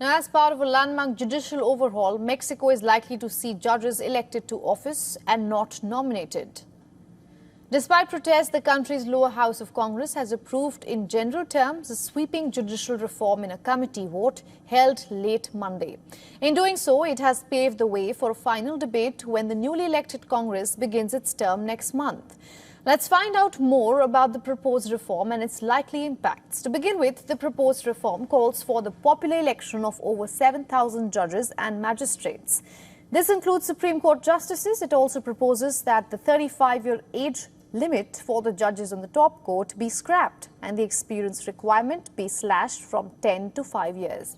Now, as part of a landmark judicial overhaul, Mexico is likely to see judges elected to office and not nominated. Despite protests, the country's lower house of Congress has approved in general terms a sweeping judicial reform in a committee vote held late Monday. In doing so, it has paved the way for a final debate when the newly elected Congress begins its term next month. Let's find out more about the proposed reform and its likely impacts. To begin with, the proposed reform calls for the popular election of over 7,000 judges and magistrates. This includes Supreme Court justices. It also proposes that the 35-year age limit for the judges on the top court be scrapped and the experience requirement be slashed from 10 to 5 years.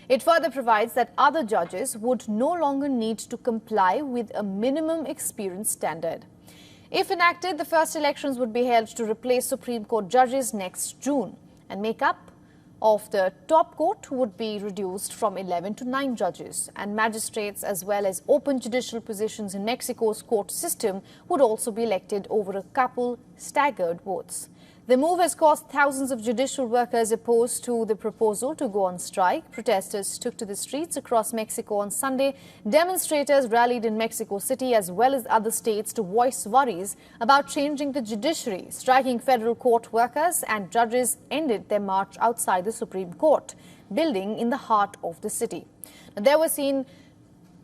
It further provides that other judges would no longer need to comply with a minimum experience standard. If enacted, the first elections would be held to replace Supreme Court judges next June, and makeup of the top court would be reduced from 11 to 9 judges, and magistrates as well as open judicial positions in Mexico's court system would also be elected over a couple staggered votes. The move has caused thousands of judicial workers opposed to the proposal to go on strike. Protesters took to the streets across Mexico on Sunday. Demonstrators rallied in Mexico City as well as other states to voice worries about changing the judiciary. Striking federal court workers and judges ended their march outside the Supreme Court building in the heart of the city. They were seen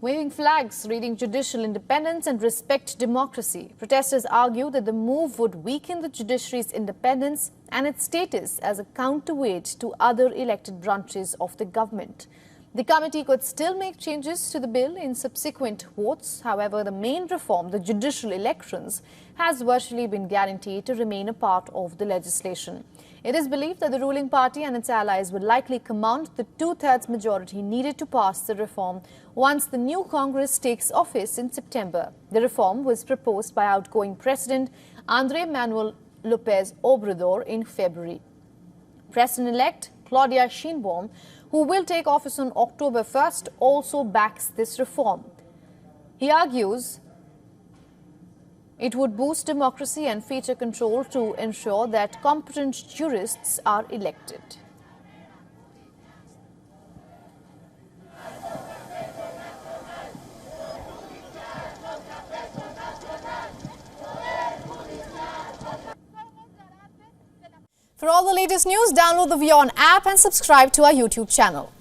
waving flags, reading judicial independence and respect democracy. Protesters argue that the move would weaken the judiciary's independence and its status as a counterweight to other elected branches of the government. The committee could still make changes to the bill in subsequent votes. However, the main reform, the judicial elections, has virtually been guaranteed to remain a part of the legislation. It is believed that the ruling party and its allies will likely command the two-thirds majority needed to pass the reform once the new Congress takes office in September. The reform was proposed by outgoing President Andrés Manuel López Obrador in February. President-elect Claudia Sheinbaum, who will take office on October 1st, also backs this reform. He argues it would boost democracy and feature control to ensure that competent jurists are elected. For all the latest news, download the WION app and subscribe to our YouTube channel.